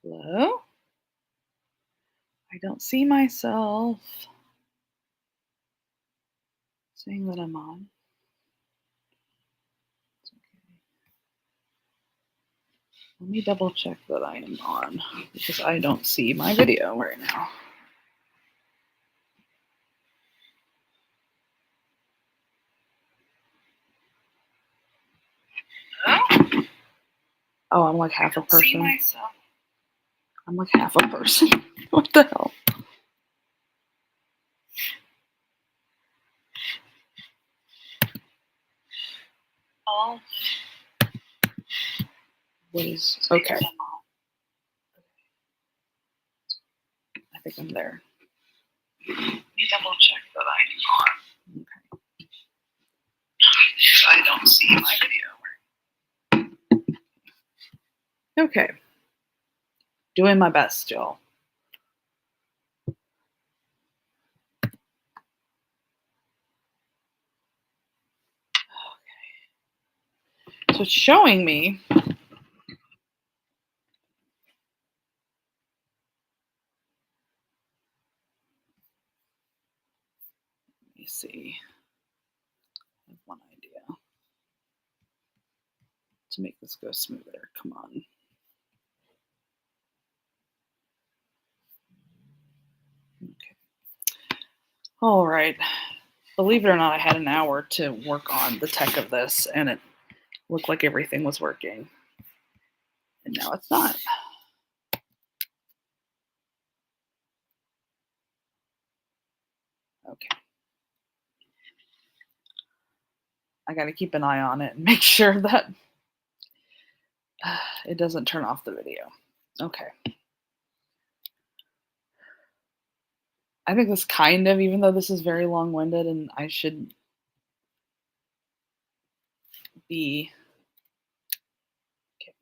Hello? I don't see myself saying that I'm on. It's okay. Let me double check that I am on because I don't see my video right now. Oh, I'm like half a person. I'm like half a person. What the hell? What is okay? I think I'm there. Let me double check that I'm on. Okay. Because I don't see my video. Okay. Doing my best, y'all. So it's showing me. Let me see. I have one idea to make this go smoother. Come on. Okay. All right. Believe it or not, I had an hour to work on the tech of this, and it looked like everything was working. And now it's not. Okay. I got to keep an eye on it and make sure that it doesn't turn off the video. Okay. I think this kind of, even though this is very long-winded and I should be. Okay.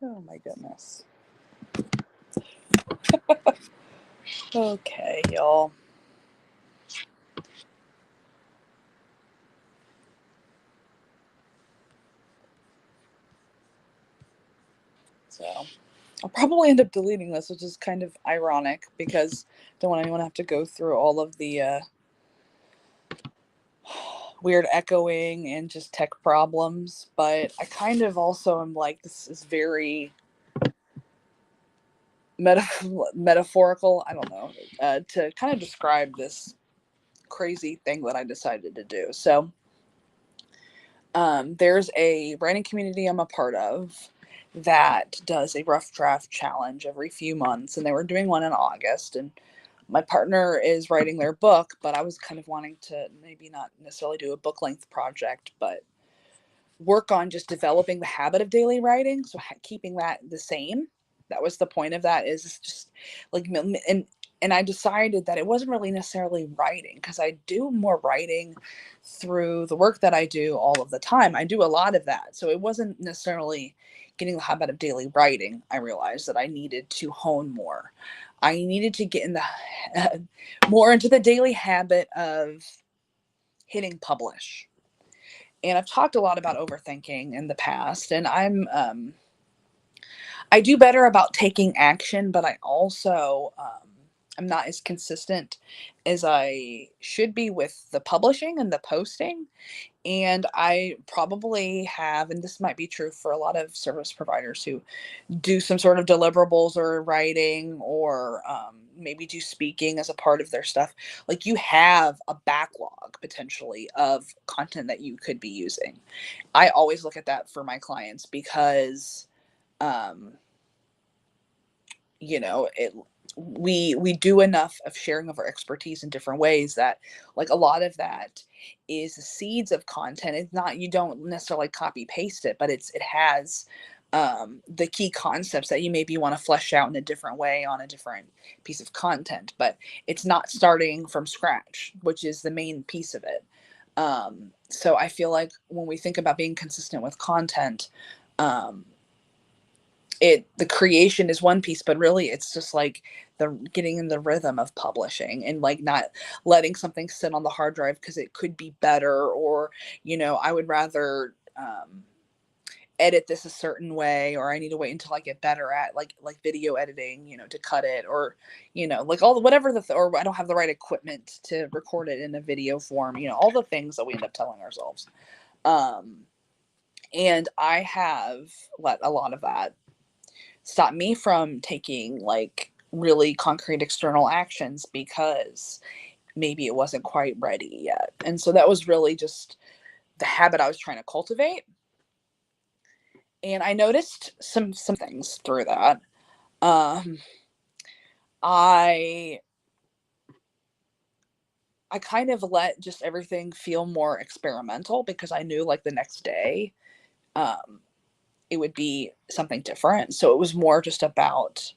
Oh my goodness. Okay, y'all. So I'll probably end up deleting this, which is kind of ironic because I don't want anyone to have to go through all of the weird echoing and just tech problems. But I kind of also am like, this is very metaphorical. I don't know, to kind of describe this crazy thing that I decided to do. So, there's a writing community I'm a part of that does a rough draft challenge every few months, and they were doing one in August. And my partner is writing their book, but I was kind of wanting to maybe not necessarily do a book length project, but work on just developing the habit of daily writing. So keeping that the same. That was the point of that, is just like, and I decided that it wasn't really necessarily writing, because I do more writing through the work that I do all of the time. I do a lot of that. So it wasn't necessarily getting the habit of daily writing. I realized that I needed to hone more. I needed to get in the more into the daily habit of hitting publish. And I've talked a lot about overthinking in the past, and I do better about taking action, but I also I'm not as consistent as I should be with the publishing and the posting. And I probably have, and this might be true for a lot of service providers who do some sort of deliverables or writing, or maybe do speaking as a part of their stuff. Like, you have a backlog potentially of content that you could be using. I always look at that for my clients because, um, it, we do enough of sharing of our expertise in different ways that, like, a lot of that is the seeds of content. It's not, you don't necessarily copy paste it, but it has the key concepts that you maybe want to flesh out in a different way on a different piece of content, but it's not starting from scratch, which is the main piece of it. So I feel like when we think about being consistent with content, um, the creation is one piece, but really it's just like the getting in the rhythm of publishing, and like not letting something sit on the hard drive because it could be better, or I would rather edit this a certain way, or I need to wait until I get better at like video editing, to cut it, or like all the whatever or I don't have the right equipment to record it in a video form, all the things that we end up telling ourselves. um and I have let a lot of that stop me from taking like really concrete external actions because maybe it wasn't quite ready yet. And so that was really just the habit I was trying to cultivate. And I noticed some things through that. Um I I kind of let just everything feel more experimental because I knew like the next day um it would be something different. So it was more just about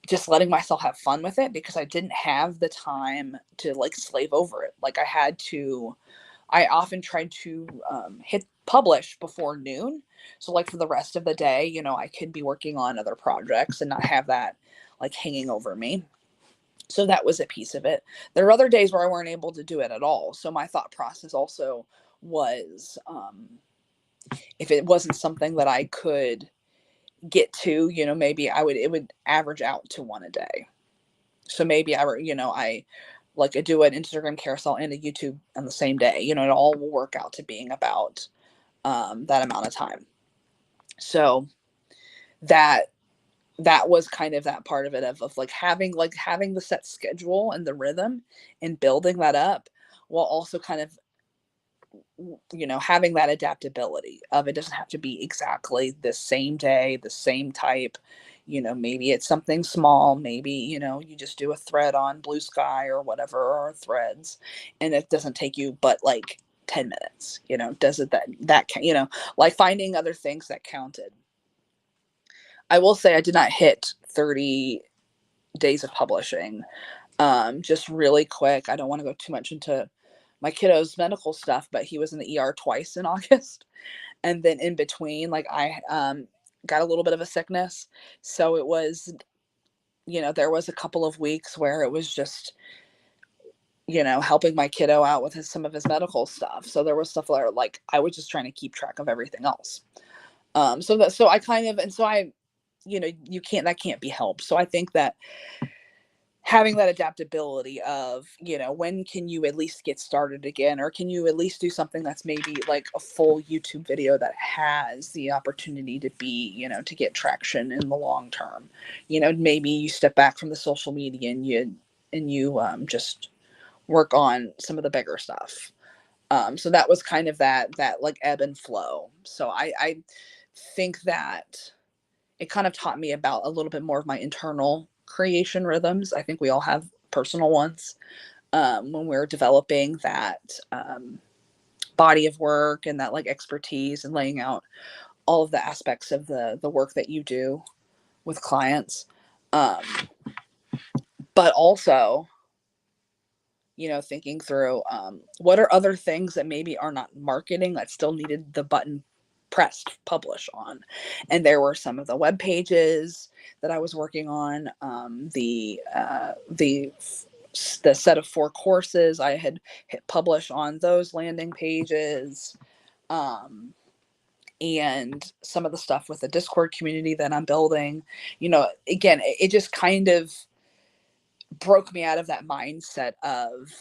just letting myself have fun with it because I didn't have the time to like slave over it. Like, I often tried to hit publish before noon. So like for the rest of the day, I could be working on other projects and not have that like hanging over me. So that was a piece of it. There were other days where I weren't able to do it at all. So my thought process also was, if it wasn't something that I could get to, maybe it would average out to one a day. So maybe I like I do an Instagram carousel and a YouTube on the same day. It all will work out to being about that amount of time. So that that was kind of that part of it, of like having the set schedule and the rhythm and building that up, while also kind of having that adaptability of, it doesn't have to be exactly the same day, the same type. Maybe it's something small. Maybe you just do a thread on Blue Sky or whatever, or Threads, and it doesn't take you but like 10 minutes. Does it like finding other things that counted. I will say I did not hit 30 days of publishing. Just really quick, I don't want to go too much into my kiddo's medical stuff, but he was in the ER twice in August. And then in between, like, I got a little bit of a sickness. So it was, there was a couple of weeks where it was just, helping my kiddo out with some of his medical stuff. So there was stuff where like I was just trying to keep track of everything else. So I kind of, and so I that can't be helped. So I think that having that adaptability of, when can you at least get started again, or can you at least do something that's maybe like a full YouTube video that has the opportunity to be, to get traction in the long term. Maybe you step back from the social media and you just work on some of the bigger stuff. So that was kind of that like ebb and flow. So I think that it kind of taught me about a little bit more of my internal creation rhythms. I think we all have personal ones, when we're developing that body of work and that like expertise and laying out all of the aspects of the work that you do with clients. Um, but also, thinking through, what are other things that maybe are not marketing that still needed the button pressed publish on. And there were some of the web pages that I was working on, the set of 4 courses I had hit publish on those landing pages, and some of the stuff with the Discord community that I'm building. Again, it just kind of broke me out of that mindset of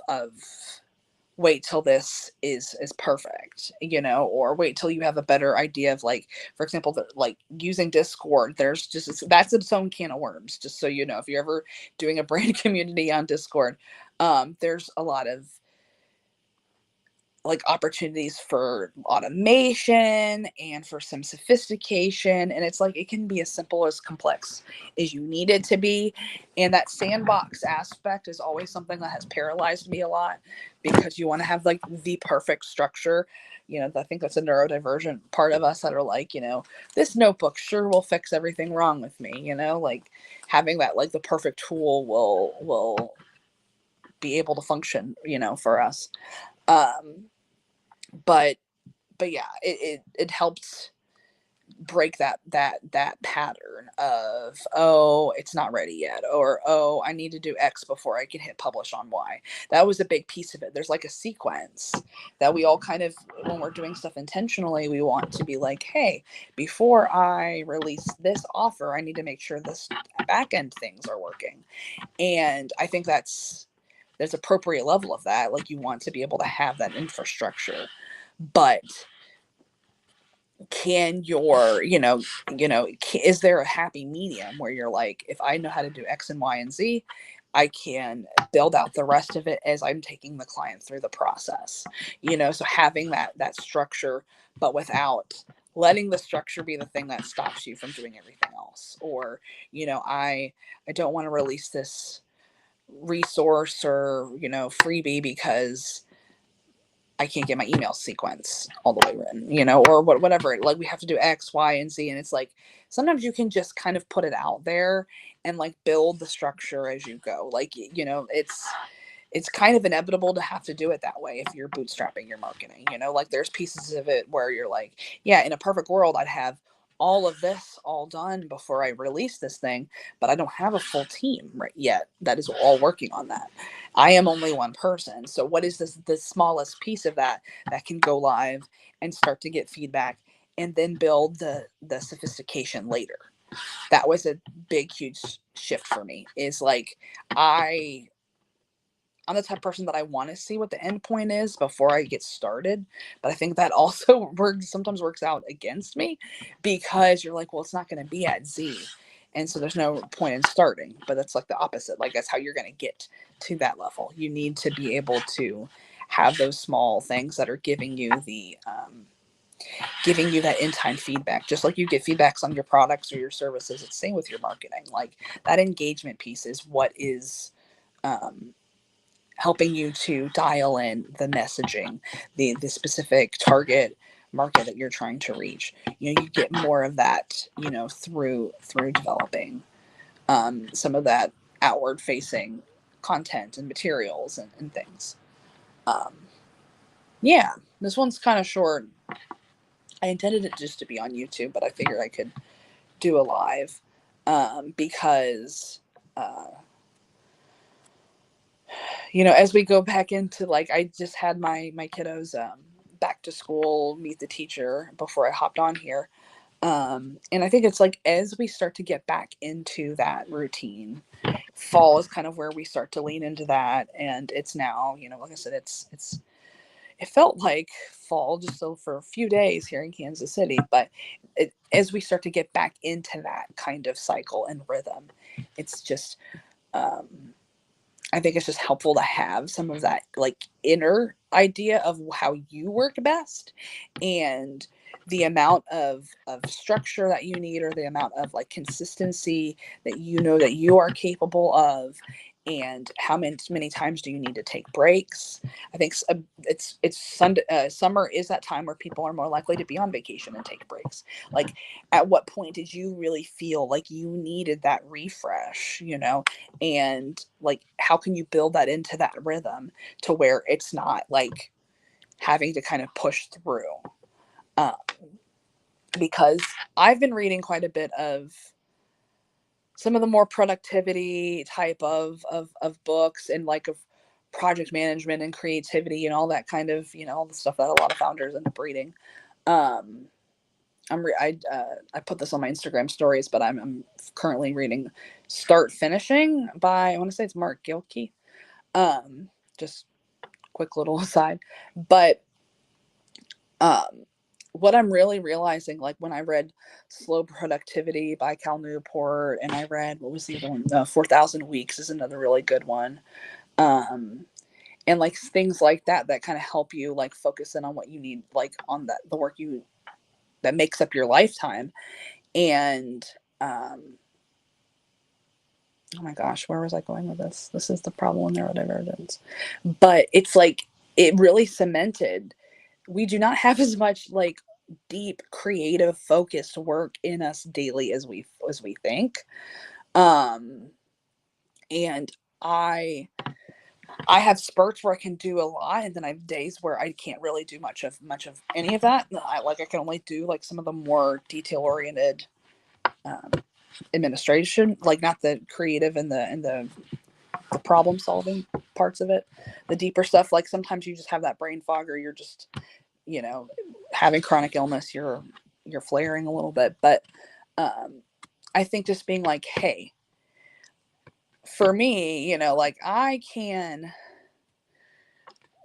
wait till this is perfect, or wait till you have a better idea of, like, for example, like using Discord. There's just, that's its own can of worms, just so you know, if you're ever doing a brand community on Discord. There's a lot of like opportunities for automation and for some sophistication, and it's like it can be as simple as complex as you need it to be. And that sandbox aspect is always something that has paralyzed me a lot, because you want to have like the perfect structure. I think that's a neurodivergent part of us that are like, this notebook sure will fix everything wrong with me. Like having that, like, the perfect tool will be able to function, for us. um but yeah, it helped break that pattern of, oh, it's not ready yet, or, oh, I need to do X before I can hit publish on Y. That was a big piece of it. There's like a sequence that we all kind of, when we're doing stuff intentionally, we want to be like, hey, before I release this offer, I need to make sure this back end things are working. And I think there's appropriate level of that. Like, you want to be able to have that infrastructure, but can your, is there a happy medium where you're like, if I know how to do X and Y and Z, I can build out the rest of it as I'm taking the client through the process. So having that structure, but without letting the structure be the thing that stops you from doing everything else. Or, I don't want to release this resource or, freebie because I can't get my email sequence all the way written, or whatever. Like, we have to do X, Y, and Z. And it's like, sometimes you can just kind of put it out there and like build the structure as you go. Like, it's kind of inevitable to have to do it that way if you're bootstrapping your marketing. Like, there's pieces of it where you're like, yeah, in a perfect world, I'd have all of this all done before I release this thing, but I don't have a full team right yet that is all working on that. I am only one person. So what is the smallest piece of that can go live and start to get feedback, and then build the sophistication later? That was a big, huge shift for me. Is like, I'm the type of person that I want to see what the end point is before I get started. But I think that also sometimes works out against me, because you're like, well, it's not going to be at Z. And so there's no point in starting. But that's like the opposite. Like, that's how you're going to get to that level. You need to be able to have those small things that are giving you giving you that in-time feedback. Just like you get feedbacks on your products or your services, it's same with your marketing. Like, that engagement piece is what is, um, helping you to dial in the messaging, the specific target market that you're trying to reach. You get more of that, through developing, some of that outward facing content and materials and things. Um, yeah, this one's kind of short. I intended it just to be on YouTube, but I figured I could do a live, because, uh, as we go back into, like, I just had my kiddos back to school, meet the teacher before I hopped on here. And I think it's like as we start to get back into that routine, fall is kind of where we start to lean into that. And it's now, like I said, it felt like fall just so for a few days here in Kansas City, but as we start to get back into that kind of cycle and rhythm, it's just, um, I think it's just helpful to have some of that like inner idea of how you work best, and the amount of structure that you need, or the amount of like consistency that that you are capable of, and how many times do you need to take breaks. I think it's Sunday, summer is that time where people are more likely to be on vacation and take breaks. Like, at what point did you really feel like you needed that refresh, and like how can you build that into that rhythm to where it's not like having to kind of push through. um, because I've been reading quite a bit of some of the more productivity type of books, and like of project management and creativity and all that kind of, all the stuff that a lot of founders end up reading. um I put this on my Instagram stories, but I'm currently reading Start Finishing by, I want to say it's Mark Gilkey. Just quick little aside. But um what I'm really realizing, like when I read Slow Productivity by Cal Newport, and I read, what was the other one? 4,000 Weeks is another really good one. Um, and like things like that that kind of help you like focus in on what you need, like on the work that makes up your lifetime. And um, oh my gosh, where was I going with this? This is the problem in neurodivergence. But it's like it really cemented, we do not have as much like deep creative focused work in us daily as we think. um and I have spurts where I can do a lot, and then I have days where I can't really do much of any of that. I can only do like some of the more detail oriented um, administration, like not the creative and the problem solving parts of it. The deeper stuff, like sometimes you just have that brain fog, or you're just, you know having chronic illness, you're flaring a little bit. But um I think just being like, hey, for me, like I can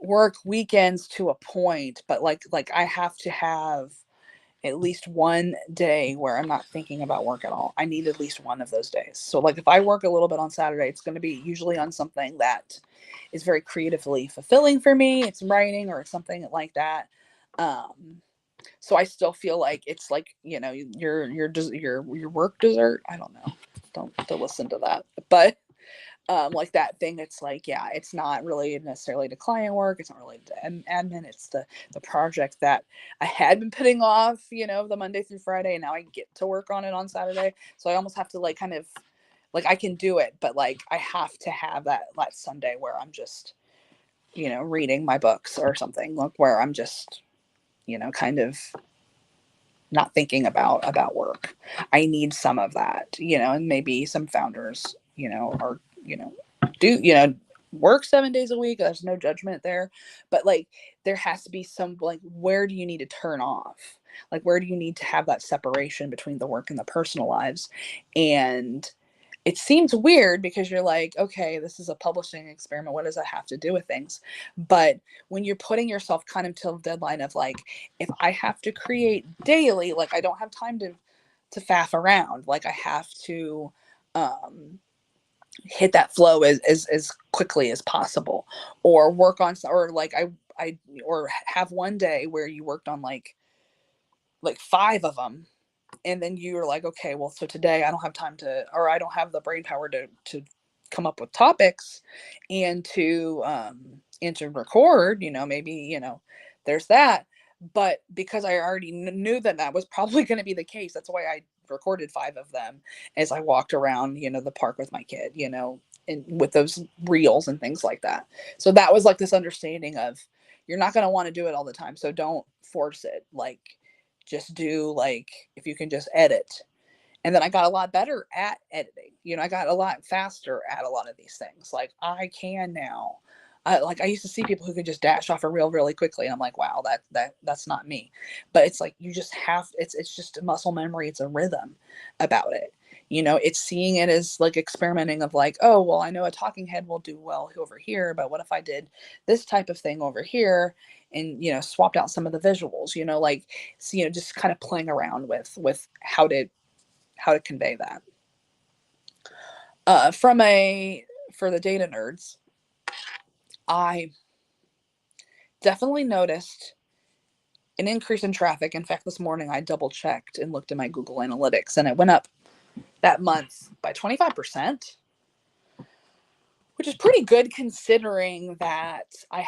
work weekends to a point, but like I have to have at least one day where I'm not thinking about work at all. I need at least one of those days. So like if I work a little bit on Saturday, it's going to be usually on something that is very creatively fulfilling for me. It's writing or something like that. Um so I still feel like it's like, your work dessert. I don't know. Don't listen to that. But like that thing, it's like, yeah, it's not really necessarily to client work, it's not really to admin, it's the project that I had been putting off, the Monday through Friday, and now I get to work on it on Saturday. So I almost have to like kind of, like, I can do it, but like I have to have that Sunday where I'm just, reading my books or something, like where I'm just, kind of not thinking about work. I need some of that, and maybe some founders, are, do, work 7 days a week. There's no judgment there. But like there has to be some, like, where do you need to turn off? Like where do you need to have that separation between the work and the personal lives? And it seems weird because you're like, okay, this is a publishing experiment. What does that have to do with things? But when you're putting yourself kind of to the deadline of like, if I have to create daily, like I don't have time to faff around. Like I have to um hit that flow as quickly as possible, or work on, or like I or have one day where you worked on like five of them, and then you're like, okay, well, so today I don't have time to, or I don't have the brain power to come up with topics and to record, maybe, there's that. But because I already knew that was probably going to be the case, that's why I recorded five of them as I walked around, the park with my kid, and with those reels and things like that. So that was like this understanding of, you're not going to want to do it all the time, so don't force it. Like, just do, like, if you can just edit. And then I got a lot better at editing. I got a lot faster at a lot of these things. Like I can now I used to see people who could just dash off a reel really quickly, and I'm like, wow, that's not me. But it's like you just have it's just a muscle memory. It's a rhythm about it. It's seeing it as like experimenting of like, oh, well, I know a talking head will do well over here, but what if I did this type of thing over here and swapped out some of the visuals, like so, just kind of playing around with how to convey that. For the data nerds, I definitely noticed an increase in traffic. In fact, this morning I double checked and looked at my Google Analytics, and it went up that month by 25%, which is pretty good considering that I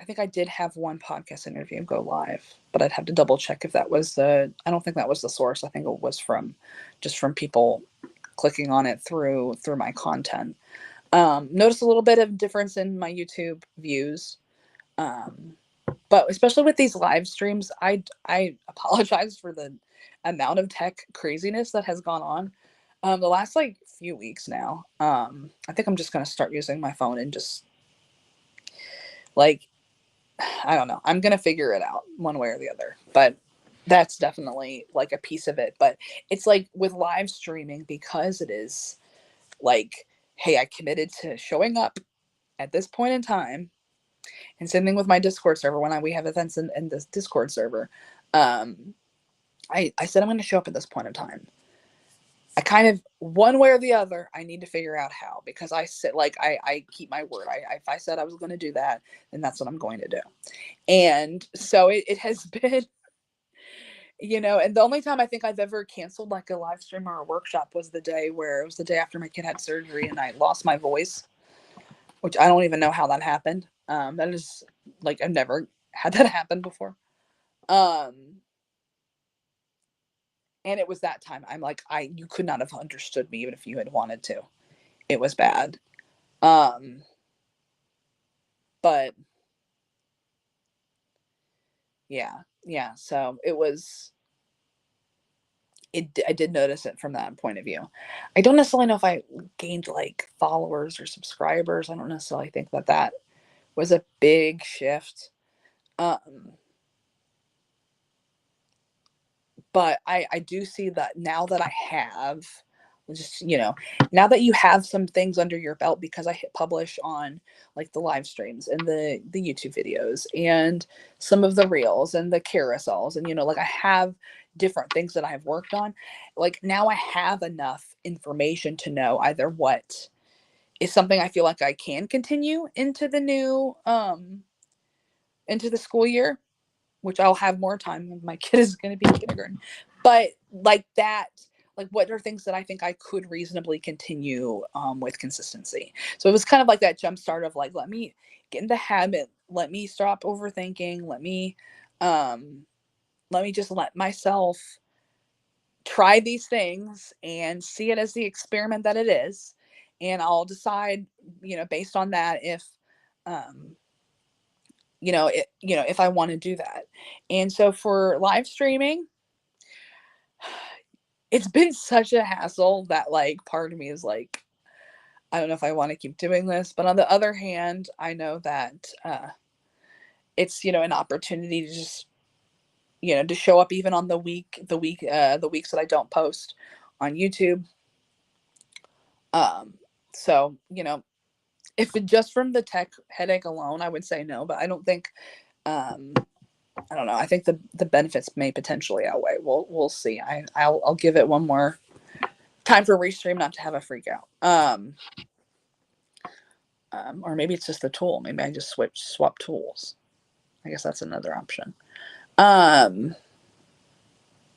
think I did have one podcast interview go live, but I'd have to double check if that was I don't think that was the source. I think it was just from people clicking on it through my content. Noticed a little bit of difference in my YouTube views. But especially with these live streams, I apologize for the amount of tech craziness that has gone on the last like few weeks now. I think I'm just gonna start using my phone and just like I don't know. I'm gonna figure it out one way or the other. But that's definitely like a piece of it. But it's like with live streaming, because it is like, hey, I committed to showing up at this point in time. And same thing with my Discord server. When we have events in this Discord server, I said I'm going to show up at this point in time. I kind of one way or the other, I need to figure out how, because I sit like I keep my word. If I said I was going to do that, then that's what I'm going to do. And so it has been, and the only time I think I've ever canceled like a live stream or a workshop was the day after my kid had surgery and I lost my voice, which I don't even know how that happened. That is like I've never had that happen before. And it was that time. I'm like, you could not have understood me even if you had wanted to. It was bad. But yeah, yeah. So I did notice it from that point of view. I don't necessarily know if I gained like followers or subscribers. I don't necessarily think that was a big shift. Um, but I do see that now that I have just now that you have some things under your belt, because I hit publish on like the live streams and the YouTube videos and some of the reels and the carousels, and like I have different things that I've worked on. Like now I have enough information to know either what is something I feel like I can continue into the school year, which I'll have more time when my kid is going to be in kindergarten. But like that, like what are things that I think I could reasonably continue with consistency? So it was kind of like that jump start of like, let me get in the habit, let me stop overthinking, um, let me just let myself try these things and see it as the experiment that it is, and I'll decide, based on that um, if I want to do that. And so for live streaming, it's been such a hassle that like part of me is like, I don't know if I want to keep doing this. But on the other hand, I know that it's an opportunity to just to show up even on the weeks that I don't post on YouTube. So if it just from the tech headache alone, I would say no, but I don't think I don't know. I think the benefits may potentially outweigh. We'll see. I'll give it one more time for Restream not to have a freak out. Or maybe it's just the tool. Maybe I just swap tools. I guess that's another option.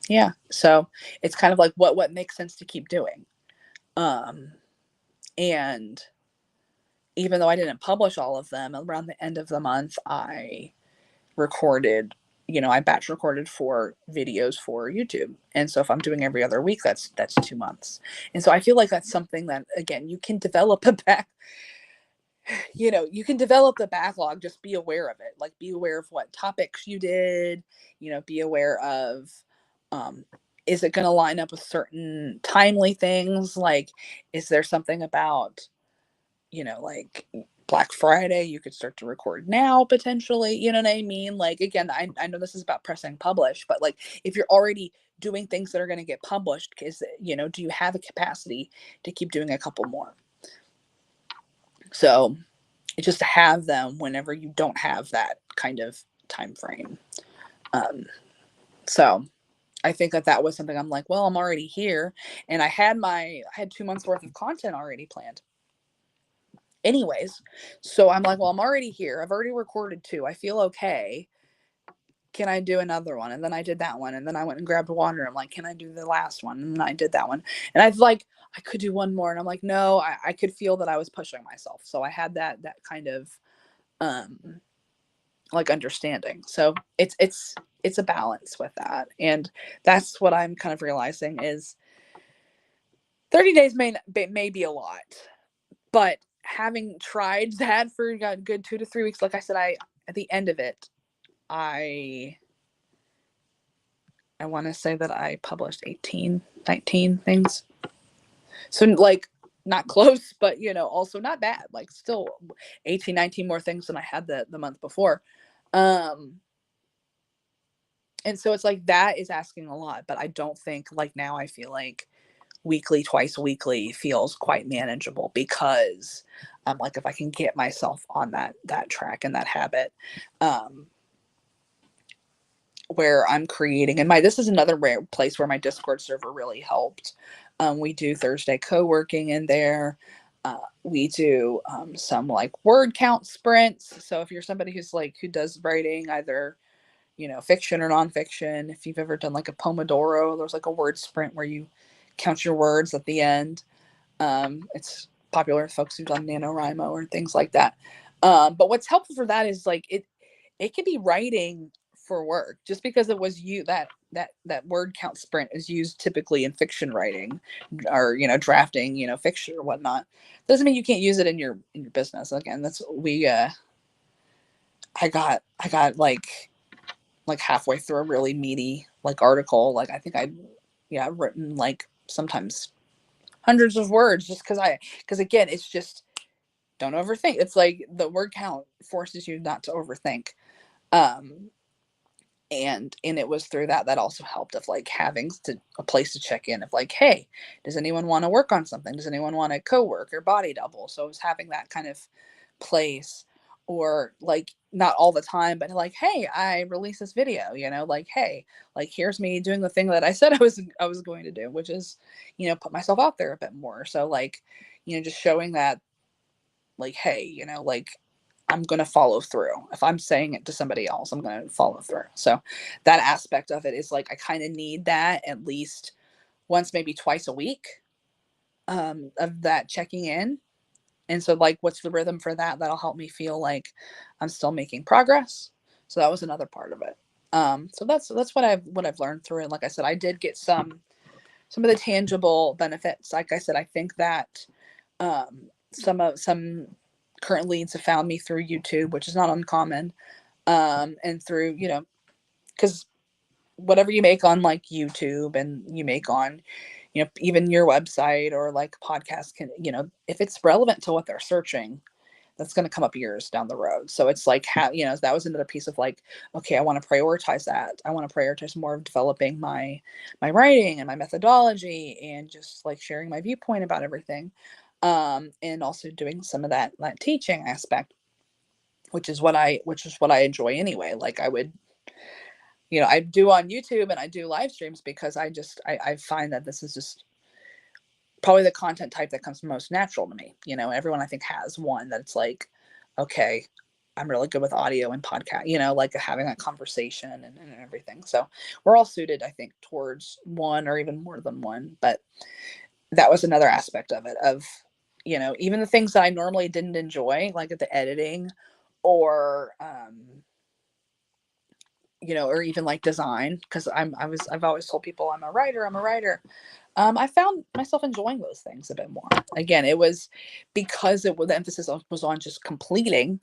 Yeah. So it's kind of like what makes sense to keep doing. And even though I didn't publish all of them, around the end of the month, I recorded, I batch recorded 4 videos for YouTube. And so if I'm doing every other week, that's 2 months. And so I feel like that's something that, again, you can develop you can develop the backlog. Just be aware of it. Like be aware of what topics you did, be aware of, is it going to line up with certain timely things? Like, is there something about, like Black Friday, you could start to record now potentially. You know what I mean? Like, again, I know this is about pressing publish, but like if you're already doing things that are going to get published, do you have a capacity to keep doing a couple more? So just to have them whenever you don't have that kind of time frame. So I think that was something I'm like, well, I'm already here, and I had 2 months worth of content already planned anyways. So I'm like, well, I'm already here. I've already recorded 2. I feel okay. Can I do another one? And then I did that one. And then I went and grabbed water. I'm like, can I do the last one? And then I did that one. And I could do one more. And I'm like, no, I could feel that I was pushing myself. So I had that kind of like understanding. So it's a balance with that. And that's what I'm kind of realizing is 30 days may be a lot, but having tried that for a good 2 to 3 weeks, like I said, at the end of it, I want to say that I published 18, 19 things. So like not close, but also not bad. Like still 18, 19 more things than I had the month before. And so it's like that is asking a lot, but I don't think like now I feel like twice weekly feels quite manageable because like if I can get myself on that track and that habit, where I'm creating, and this is another rare place where my Discord server really helped. We do Thursday co-working in there. We do some like word count sprints. So if you're somebody who does writing, either fiction or nonfiction, if you've ever done like a Pomodoro, there's like a word sprint where you count your words at the end. It's popular with folks who've done NaNoWriMo or things like that. But what's helpful for that is like it can be writing for work. Just because it was that word count sprint is used typically in fiction writing or drafting fiction or whatnot, doesn't mean you can't use it in your business. Again, that's I got like halfway through a really meaty like article. Like I think I've written like sometimes hundreds of words just because again, it's just don't overthink. It's like the word count forces you not to overthink. And it was through that also helped of like having a place to check in of like, hey, does anyone want to work on something? Does anyone want to co-work or body double? So it was having that kind of place, or like not all the time, but like, hey, I released this video, like, hey, like here's me doing the thing that I said I was going to do, which is put myself out there a bit more. So like just showing that like, hey, like I'm going to follow through. If I'm saying it to somebody else, I'm going to follow through. So that aspect of it is like, I kind of need that at least once, maybe twice a week, of that checking in. And so like, what's the rhythm for that? That'll help me feel like I'm still making progress. So that was another part of it. So that's what I've learned through it. Like I said, I did get some of the tangible benefits. Like I said, I think that, some current leads have found me through YouTube, which is not uncommon. And through, because whatever you make on like YouTube and you make on, even your website or like podcast can, if it's relevant to what they're searching, that's going to come up years down the road. So it's like, that was another piece of like, okay, I want to prioritize that. I want to prioritize more of developing my writing and my methodology and just like sharing my viewpoint about everything. And also doing some of that teaching aspect, which is what I enjoy anyway. Like I would, I do on YouTube and I do live streams because I find that this is just probably the content type that comes most natural to me. Everyone I think has one that it's like, okay, I'm really good with audio and podcast, like having that conversation and everything. So we're all suited, I think, towards one or even more than one. But that was another aspect of it, of, even the things that I normally didn't enjoy, like the editing or, or even like design, because I've always told people I'm a writer. I found myself enjoying those things a bit more. Again, it was because the emphasis was on just completing,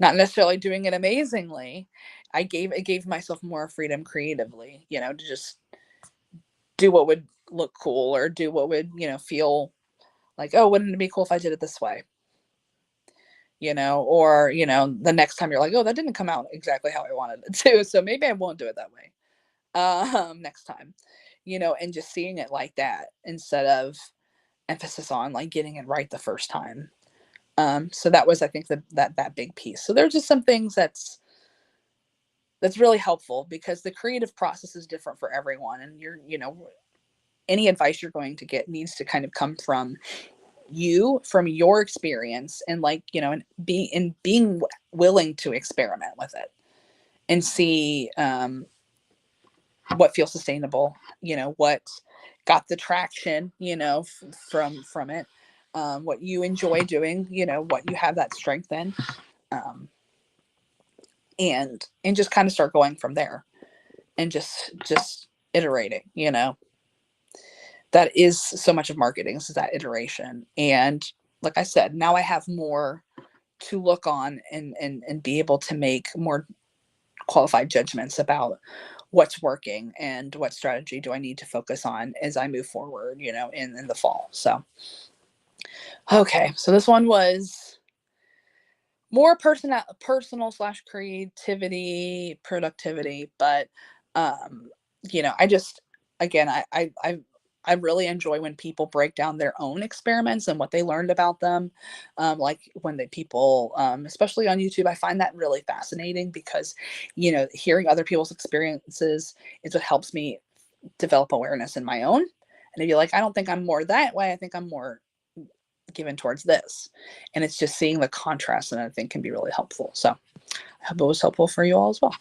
not necessarily doing it amazingly. It gave myself more freedom creatively, to just do what would look cool or do what would, feel like, oh, wouldn't it be cool if I did it this way? or, the next time you're like, oh, that didn't come out exactly how I wanted it to. So maybe I won't do it that way next time, and just seeing it like that instead of emphasis on like getting it right the first time. So that was, I think, that big piece. So there's just some things that's really helpful because the creative process is different for everyone. And any advice you're going to get needs to kind of come from you, from your experience, and like, and being willing to experiment with it and see what feels sustainable, what got the traction, from it, what you enjoy doing, what you have that strength in, um, and just kind of start going from there and just iterating, that is so much of marketing is that iteration. And like I said, now I have more to look on and be able to make more qualified judgments about what's working and what strategy do I need to focus on as I move forward, in the fall. So, okay. So this one was more personal slash creativity, productivity, but, um, I just, again, I really enjoy when people break down their own experiments and what they learned about them. Like when people, especially on YouTube, I find that really fascinating because, hearing other people's experiences is what helps me develop awareness in my own. And if you're like, I don't think I'm more that way, I think I'm more given towards this. And it's just seeing the contrast, and I think can be really helpful. So I hope it was helpful for you all as well.